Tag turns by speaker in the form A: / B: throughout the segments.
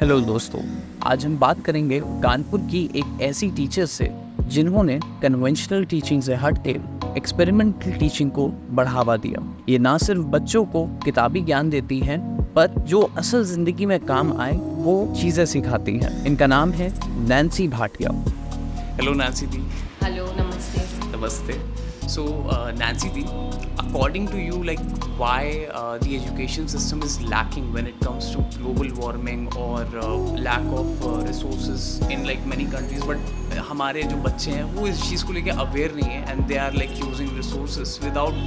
A: Hello दोस्तों। आज हम बात करेंगे कानपुर की एक ऐसी टीचर से जिन्होंने कन्वेंशनल टीचिंग से हटकर एक्सपेरिमेंटल टीचिंग को बढ़ावा दिया। ये ना सिर्फ बच्चों को किताबी ज्ञान देती हैं, पर जो असल जिंदगी में काम आए वो चीज़ें सिखाती हैं। इनका नाम है नैन्सी भाटिया।
B: हेलो नैन्सी दी।
C: हेलो, नमस्ते।
B: नमस्ते। So Nancy Di, according to you, like why the education system is lacking when it comes to global warming or lack of resources in like many countries, but हमारे जो बच्चे हैं वो इस चीज़ को लेके अवेयर नहीं है and they are like using resources without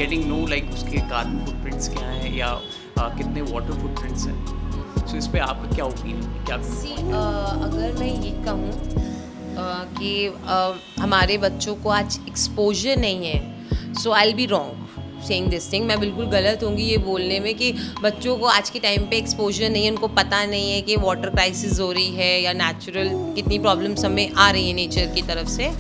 B: getting know like उसके कार्बन फुटप्रिंट्स क्या हैं या कितने वाटर फुटप्रिंट्स हैं। So इस पे आपका क्या ओपिनियन है, क्या
C: अगर मैं ये कहूँ कि हमारे बच्चों को आज एक्सपोजर नहीं है, so I will be wrong saying this thing. मैं बिल्कुल गलत होंगी ये बोलने में कि बच्चों को आज के टाइम पे एक्सपोजर नहीं है, उनको पता नहीं है कि वाटर क्राइसिस हो रही है या नेचुरल कितनी प्रॉब्लम्स हमें आ रही है नेचर की तरफ से।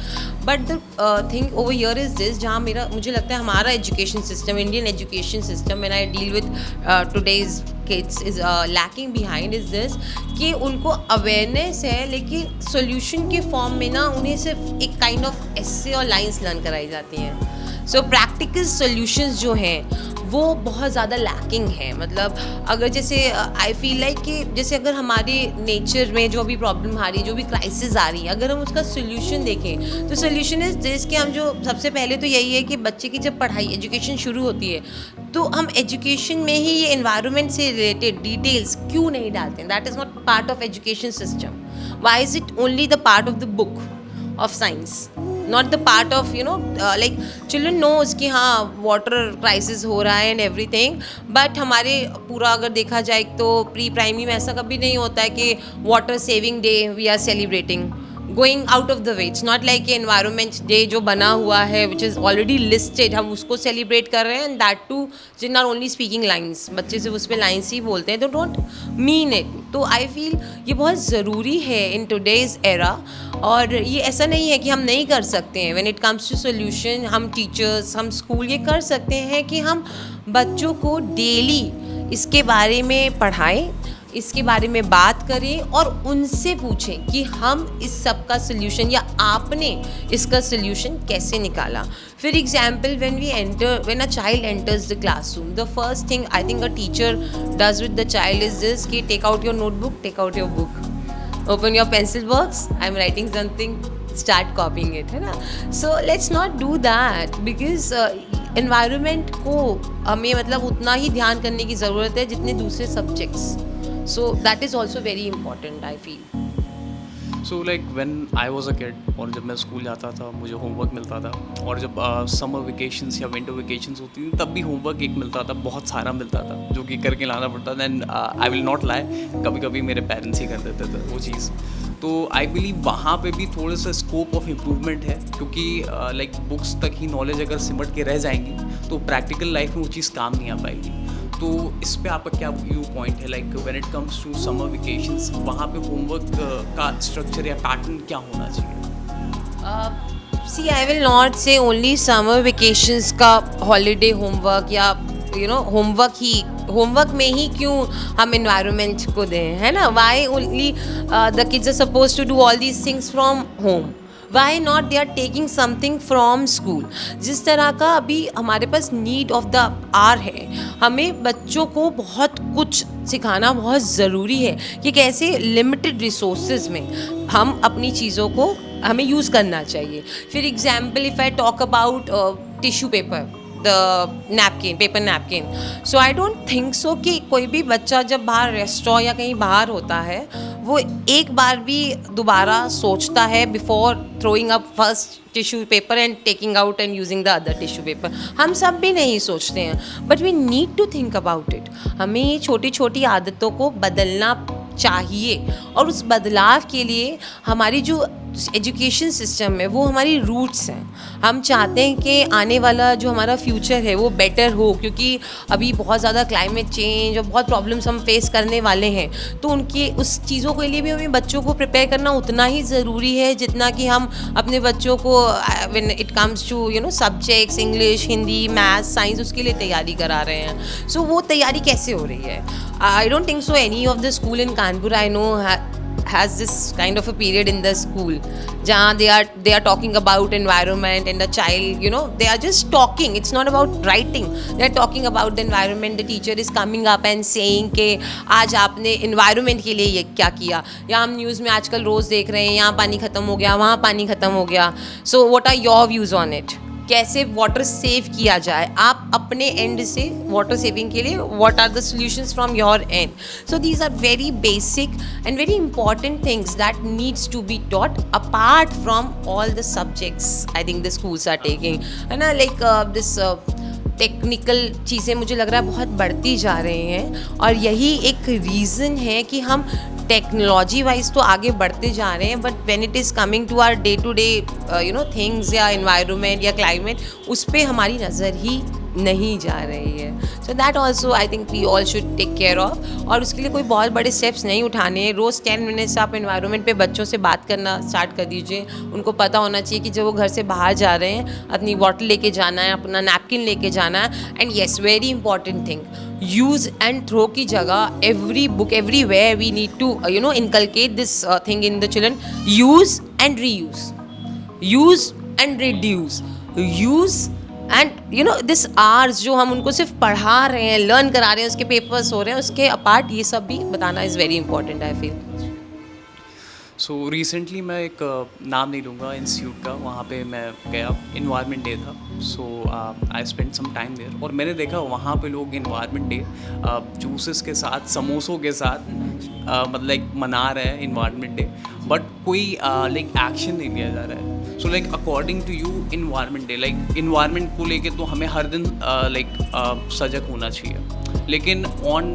C: But the thing over here is this, जहाँ मुझे लगता है हमारा education system, Indian education system, when I deal with today's kids is lacking behind is this कि उनको अवेयरनेस है लेकिन सोल्यूशन के फॉर्म में ना उन्हें सिर्फ एक काइंड ऑफ एस्से और लाइंस लर्न कराई जाती हैं। सो प्रैक्टिकल सोल्यूशंस जो हैं वो बहुत ज़्यादा लैकिंग है। मतलब अगर जैसे आई फील लाइक कि जैसे अगर हमारे नेचर में जो भी प्रॉब्लम आ रही है, जो भी क्राइसिस आ रही है, अगर हम उसका सोल्यूशन देखें तो सोल्यूशन इज़ दिस कि हम जो सबसे पहले तो यही है कि बच्चे की जब पढ़ाई एजुकेशन शुरू होती है तो हम एजुकेशन में ही ये एनवायरनमेंट से रिलेटेड डिटेल्स क्यों नहीं डालते हैं। That is not part of education system. Why is it only the part of the book of science, not the part of like children knows कि हाँ वाटर क्राइसिस हो रहा है एंड एवरीथिंग। बट हमारे पूरा अगर देखा जाए तो प्री प्राइमरी में ऐसा कभी नहीं होता है कि water saving day we are celebrating, going out of the way. It's not like environment day जो बना हुआ है विच इज़ ऑलरेडी लिस्टेड, हम उसको सेलिब्रेट कर रहे हैं एंड दैट टू जिन आर ओनली स्पीकिंग लाइन्स, बच्चे सिर्फ उस पर लाइन्स ही बोलते हैं, तो डोंट मीन इट। तो आई फील ये बहुत ज़रूरी है इन टुडेज़ एरा। और ये ऐसा नहीं है कि हम नहीं कर सकते हैं। When it comes to solution, हम टीचर्स, हम स्कूल ये कर सकते हैं कि हम बच्चों को डेली इसके बारे में पढ़ाएं, इसके बारे में बात करें और उनसे पूछें कि हम इस सब का सोल्यूशन या आपने इसका सोल्यूशन कैसे निकाला। For example when a child enters the classroom, the first thing I think a teacher does with the child is this कि take out your notebook, take out your book, open your pencil box, I'm writing something, start copying it, है ना। So let's not do that because environment को हमें मतलब उतना ही ध्यान करने की ज़रूरत है जितने दूसरे subjects. So that is also very important, I feel.
B: So like when I was a kid और जब मैं स्कूल जाता था मुझे होमवर्क मिलता था, और जब समर वेकेशंस या विंटर वेकेशंस होती थी तब भी होमवर्क एक मिलता था, बहुत सारा मिलता था जो कि करके लाना पड़ता था। And I will not lie, कभी कभी मेरे पेरेंट्स ही कर देते थे वो चीज़। तो आई बिलीव वहाँ पे भी थोड़ा सा स्कोप ऑफ इम्प्रूवमेंट है, क्योंकि लाइक बुक्स तक ही नॉलेज अगर सिमट के रह जाएंगी तो प्रैक्टिकल लाइफ में वो चीज़ काम नहीं आ पाएगी। तो इस पे आपका क्या व्यू पॉइंट है, like when it comes to summer vacations, वहाँ पे होमवर्क का स्ट्रक्चर या पैटर्न क्या होना चाहिए?
C: See I will not say only summer vacations का हॉलीडे होमवर्क या होमवर्क में ही क्यों हम एनवायरनमेंट को दें, है ना। Why only the kids are suppose to do all these things from home, why not they are taking something from school. जिस तरह का अभी हमारे पास नीड ऑफ द आवर है, हमें बच्चों को बहुत कुछ सिखाना बहुत ज़रूरी है कि कैसे लिमिटेड रिसोर्सेज में हम अपनी चीज़ों को हमें यूज़ करना चाहिए। For example if I talk about tissue paper, paper napkin, so I don't think so कि कोई भी बच्चा जब बाहर रेस्टोरेंट या कहीं बाहर होता है वो एक बार भी दोबारा सोचता है before throwing up first tissue paper and taking out and using the other tissue paper. हम सब भी नहीं सोचते हैं, but we need to think about it. हमें ये छोटी छोटी आदतों को बदलना चाहिए और उस बदलाव के लिए हमारी जो एजुकेशन सिस्टम है वो हमारी रूट्स हैं। हम चाहते हैं कि आने वाला जो हमारा फ्यूचर है वो बेटर हो, क्योंकि अभी बहुत ज़्यादा क्लाइमेट चेंज और बहुत प्रॉब्लम्स हम फेस करने वाले हैं। तो उनकी उस चीज़ों के लिए भी हमें बच्चों को प्रिपेयर करना उतना ही ज़रूरी है जितना कि हम अपने बच्चों को when it comes two subjects English, Hindi, maths, science उसके लिए तैयारी करा रहे हैं। सो वो तैयारी कैसे हो रही है? I don't think so any of the school in Kanpur I know has this kind of a period in the school जहाँ they are talking about environment and the child, you know, they are just talking. It's not about writing. They are talking about the environment. The teacher is coming up and saying कि आज आपने environment के लिए ये क्या किया, या हम न्यूज़ में आजकल रोज़ देख रहे हैं यहाँ पानी ख़त्म हो गया, वहाँ पानी ख़त्म हो गया. So what are your views on it? कैसे वाटर सेव किया जाए आप अपने एंड से वाटर सेविंग के लिए, what are the solutions from your end. So these are very basic and very important things that needs to be taught apart from all the subjects I think the schools are taking, है ना. Like this technical चीज़ें मुझे लग रहा है बहुत बढ़ती जा रही हैं, और यही एक रीज़न है कि हम टेक्नोलॉजी वाइज तो आगे बढ़ते जा रहे हैं, but when it is coming to our day to day you know things या इन्वायरमेंट या क्लाइमेट, उस पर हमारी नज़र ही नहीं जा रही है. So that also I think we all should take care of. और उसके लिए कोई बहुत बड़े स्टेप्स नहीं उठाने हैं. रोज़ 10 मिनट्स आप इन्वायरमेंट पे बच्चों से बात करना स्टार्ट कर दीजिए. उनको पता होना चाहिए कि जब वो घर से बाहर जा रहे हैं अपनी बॉटल लेके जाना है, अपना नैपकिन लेके जाना है. And yes, very important thing, use and throw की जगह every book everywhere we need to you know inculcate this thing in the children. Use and reuse, use and reduce, use and you know this Rs जो हम उनको सिर्फ पढ़ा रहे हैं, learn करा रहे हैं, उसके पेपर्स हो रहे हैं, उसके अपार्ट ये सब भी बताना is very important I feel.
B: So recently मैं एक नाम नहीं लूँगा इंस्टीट्यूट का, वहाँ पे मैं गया, इन्वायरमेंट डे था. So I spend some time there, और मैंने देखा वहाँ पे लोग इन्वायरमेंट डे जूसेस के साथ, समोसों के साथ मतलब लाइक मना रहे हैं इन्वायरमेंट डे, बट कोई लाइक एक्शन नहीं लिया जा रहा है. So like according to you environment day, like environment को लेके तो हमें हर दिन लाइक सजग होना चाहिए, लेकिन on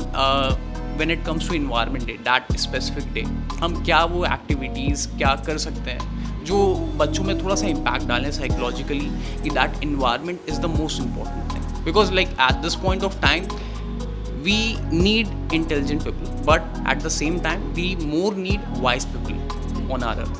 B: when it comes to environment day, that specific day, हम क्या वो एक्टिविटीज़ क्या कर सकते हैं जो बच्चों में थोड़ा सा इम्पैक्ट डालें साइकोलॉजिकली, कि that environment is the most important thing. Because like at this point of time we need intelligent people, but at the same time we more need wise people on our earth.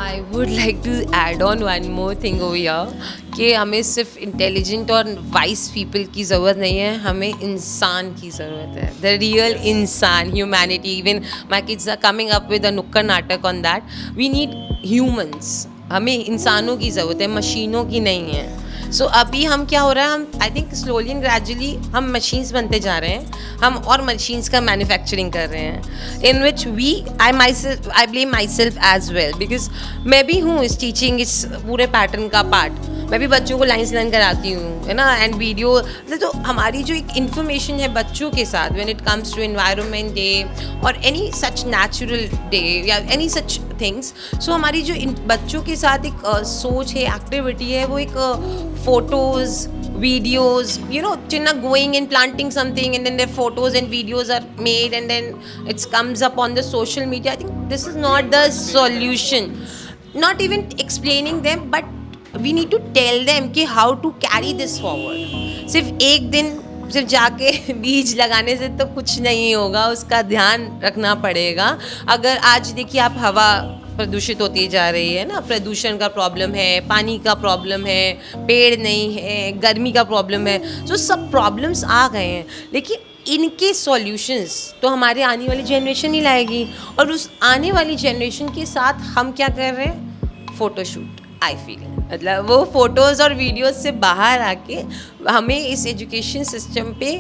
C: I would like to add on one more thing over here कि हमें सिर्फ intelligent और wise people की ज़रूरत नहीं है, हमें इंसान की ज़रूरत है, द रियल इंसान, humanity. Even my kids are coming up with a nukkad natak on that. We need humans, हमें इंसानों की ज़रूरत है, मशीनों की नहीं है. सो अभी हम क्या हो रहा है, हम I think slowly and gradually हम मशीन्स बनते जा रहे हैं, हम और मशीन्स का मैन्युफैक्चरिंग कर रहे हैं, in which I blame myself as well, because मैं भी हूँ इस टीचिंग, इस पूरे पैटर्न का पार्ट. मैं भी बच्चों को लाइन्स लर्न कराती हूँ, है ना, एंड वीडियो. तो हमारी जो एक इन्फॉर्मेशन है बच्चों के साथ when it comes to environment day और एनी सच नेचुरल डे या एनी सच थिंग्स, सो हमारी जो बच्चों के साथ एक सोच है, एक्टिविटी है, वो एक photos, videos, you know, Chinna going and planting something, and then their photos and videos are made, and then it comes up on the social media. I think this is not the solution. Not even explaining them, but we need to tell them कि how to carry this forward. सिर्फ एक दिन सिर्फ जाके बीज लगाने से तो कुछ नहीं होगा, उसका ध्यान रखना पड़ेगा. अगर आज देखिए आप हवा प्रदूषित होती जा रही है ना, प्रदूषण का प्रॉब्लम है, पानी का प्रॉब्लम है, पेड़ नहीं है, गर्मी का प्रॉब्लम है, तो सब प्रॉब्लम्स आ गए हैं, लेकिन इनके सॉल्यूशंस तो हमारे आने वाली जनरेशन ही लाएगी. और उस आने वाली जनरेशन के साथ हम क्या कर रहे हैं, फ़ोटोशूट. आई फील मतलब वो फ़ोटोज़ और वीडियोज़ से बाहर आके हमें इस एजुकेशन सिस्टम पे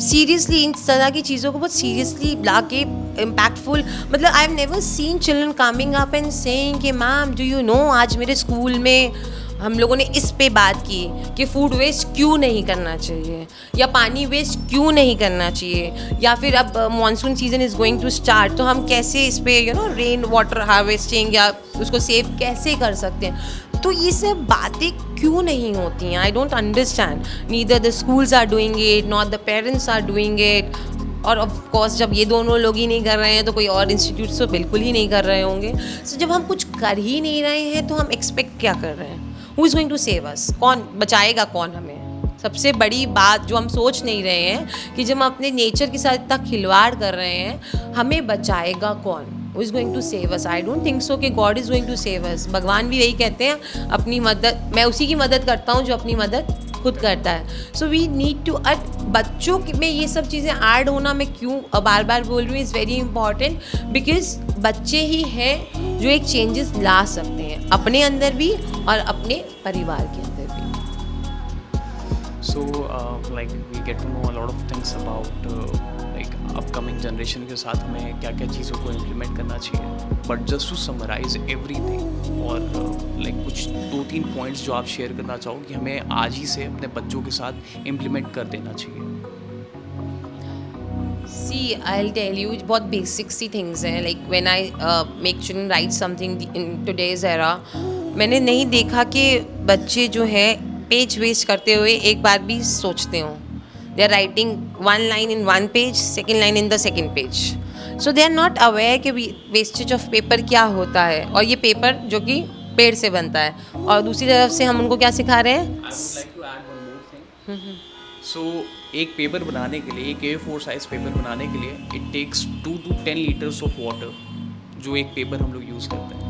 C: सीरियसली इन तरह की चीज़ों को बहुत सीरियसली ला के इम्पैक्टफुल. मतलब I have never seen children coming up and saying कि मैम डू यू नो आज मेरे स्कूल में हम लोगों ने इस पे बात की कि फूड वेस्ट क्यों नहीं करना चाहिए, या पानी वेस्ट क्यों नहीं करना चाहिए, या फिर अब monsoon season is going to start, तो हम कैसे इस पे you know rain water harvesting या उसको सेव कैसे कर सकते हैं. तो ये सब बातें क्यों नहीं होती हैं, I don't understand. Neither the schools are doing it, not the parents are doing it. और ऑफ कोर्स जब ये दोनों लोग ही नहीं कर रहे हैं तो कोई और इंस्टीट्यूट्स तो बिल्कुल ही नहीं कर रहे होंगे. सो जब हम कुछ कर ही नहीं रहे हैं तो हम एक्सपेक्ट क्या कर रहे हैं, who is going to save us, कौन बचाएगा कौन हमें. सबसे बड़ी बात जो हम सोच नहीं रहे हैं कि जब हम अपने नेचर के साथ इतना खिलवाड़ कर रहे हैं, हमें बचाएगा कौन, who is going to save us. I don't think so कि God is going to save us. भगवान भी यही कहते हैं, अपनी मदद मैं उसी की मदद करता हूँ जो अपनी मदद खुद करता है। सो वी नीड टू बच्चों में ये सब चीज़ें ऐड होना, मैं क्यों बार बार बोल रही हूँ, इज़ वेरी इंपॉर्टेंट, बिकॉज बच्चे ही हैं जो एक चेंजेस ला सकते हैं अपने अंदर भी और अपने परिवार के अंदर भी।
B: So like we get to know a lot of things about like upcoming generation के साथ हमें क्या क्या चीज़ों को implement करना चाहिए, but just to summarize everything और like कुछ 2-3 points जो आप share करना चाहो कि हमें आज ही से अपने बच्चों के साथ implement कर देना चाहिए।
C: See, I'll tell you, बहुत basic सी things हैं, like when I make children write something in today's era, मैंने नहीं देखा कि बच्चे जो हैं पेज वेस्ट करते हुए एक बार भी सोचते हों। They are writing 1 line in 1 page, 2nd line in the 2nd page. So they are not aware कि वेस्टेज ऑफ पेपर क्या होता है, और ये पेपर जो कि पेड़ से बनता है, और दूसरी तरफ से हम उनको क्या सिखा रहे हैं।
B: I would like to add one more thing. So एक पेपर बनाने के लिए, एक A4 साइज पेपर बनाने के लिए it takes 2 to 10 liters of water, जो एक पेपर हम लोग यूज़ करते हैं।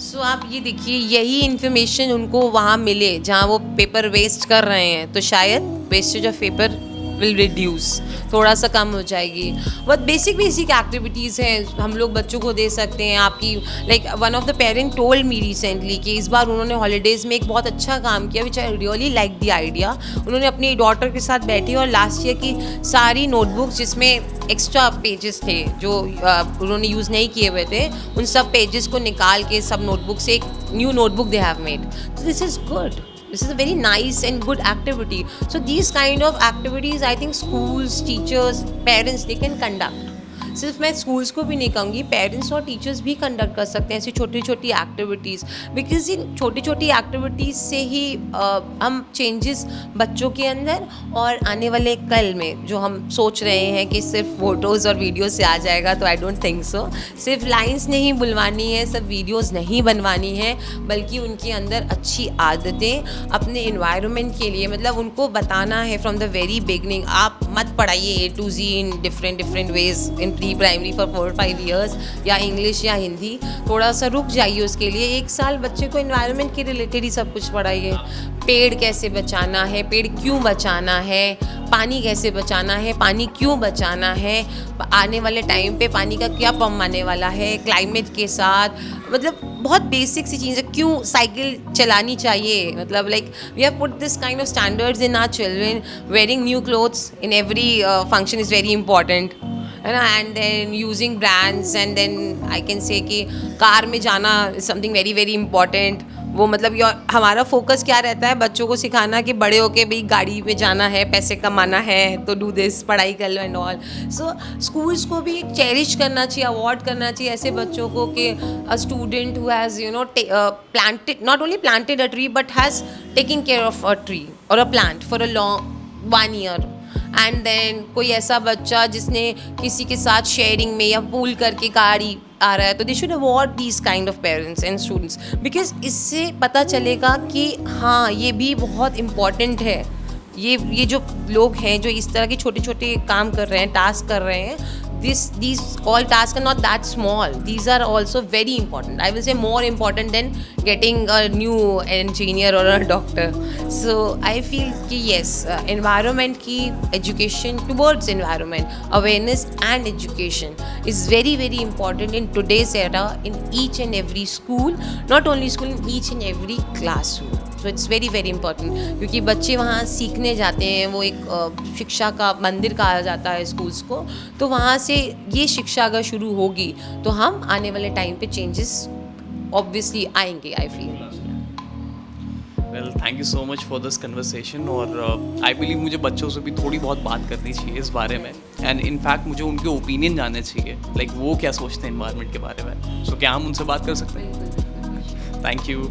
C: सो आप ये देखिए, यही इन्फॉर्मेशन उनको वहाँ मिले जहाँ वो पेपर वेस्ट कर रहे हैं, तो शायद wastage of paper will reduce, थोड़ा सा कम हो जाएगी। बहुत बेसिक एक्टिविटीज़ हैं हम लोग बच्चों को दे सकते हैं। आपकी like one of the parent told me recently कि इस बार उन्होंने हॉलीडेज़ में एक बहुत अच्छा काम किया, which I really like the idea. उन्होंने अपनी डॉटर के साथ बैठी और लास्ट ईयर की सारी नोटबुक्स जिसमें एक्स्ट्रा पेजेस थे जो उन्होंने यूज़ नहीं किए हुए थे, उन सब पेजेस को निकाल के सब नोटबुक से एक new notebook they have made. तो this is good, this is a very nice and good activity. So these kind of activities I think schools, teachers, parents they can conduct. सिर्फ मैं schools को भी नहीं कहूँगी, parents और teachers भी conduct कर सकते हैं ऐसी छोटी छोटी एक्टिविटीज़, बिकॉज इन छोटी छोटी एक्टिविटीज़ से ही हम चेंजेस बच्चों के अंदर और आने वाले कल में जो हम सोच रहे हैं कि सिर्फ फ़ोटोज़ और वीडियो से आ जाएगा, तो आई डोंट थिंक सो। सिर्फ लाइंस नहीं बुलवानी है, सब वीडियोज़ नहीं बनवानी है, बल्कि उनके अंदर अच्छी आदतें अपने इन्वायरमेंट के लिए, मतलब उनको बताना है फ्रॉम द वेरी बिगनिंग। आप मत पढ़ाइए A to Z in different ways in pre primary for 4-5 years या इंग्लिश या हिंदी। थोड़ा सा रुक जाइए उसके लिए, 1 साल बच्चे को इन्वायरमेंट के रिलेटेड ही सब कुछ पढ़ाइए। पेड़ कैसे बचाना है, पेड़ क्यों बचाना है, पानी कैसे बचाना है, पानी क्यों बचाना है, आने वाले टाइम पे पानी का क्या पम आने वाला है, क्लाइमेट के साथ, मतलब बहुत बेसिक सी चीज़ें। क्यों साइकिल चलानी चाहिए, मतलब like we have put this kind of standards in our children. Wearing new clothes in every function is very important, है ना। And then using brands, and then I can say कि car में जाना is something very very important. वो मतलब हमारा focus क्या रहता है, बच्चों को सिखाना कि बड़े होके भाई गाड़ी में जाना है, पैसे कमाना है, तो डू दिस, पढ़ाई कर लो एंड ऑल। सो स्कूल्स को भी चेरिश करना चाहिए, अवॉर्ड करना चाहिए ऐसे बच्चों को कि a student who has you know planted, not only planted a tree but has taking care of a tree और a plant for a long 1 year। And then कोई ऐसा बच्चा जिसने किसी के साथ शेयरिंग में या पूल करके गाड़ी आ रहा है, तो they should award these kind of parents and students, because इससे पता चलेगा कि हाँ ये भी बहुत इम्पॉर्टेंट है। ये जो लोग हैं जो इस तरह के छोटे छोटे काम कर रहे हैं, टास्क कर रहे हैं, these all tasks are not that small. These are also very important. I will say more important than getting a new engineer or a doctor. So I feel कि yes, environment की education towards environment, awareness and education is very very important in today's era in each and every school, not only school, in each and every classroom. So it's very very important, क्योंकि बच्चे वहाँ सीखने जाते हैं, वो एक शिक्षा का मंदिर कहा जाता है स्कूल्स को, तो वहाँ से ये शिक्षा अगर शुरू होगी तो हम आने वाले टाइम पे चेंजेस ऑब्वियसली आएंगे, I feel.
B: Well thank you so much for this conversation, और आई बिलीव मुझे बच्चों से भी थोड़ी बहुत बात करनी चाहिए इस बारे में, एंड इनफैक्ट मुझे उनके ओपिनियन जानने चाहिए, लाइक वो क्या सोचते हैं इन्वायरमेंट के बारे में। सो क्या हम उनसे बात कर सकते हैं? Thank you.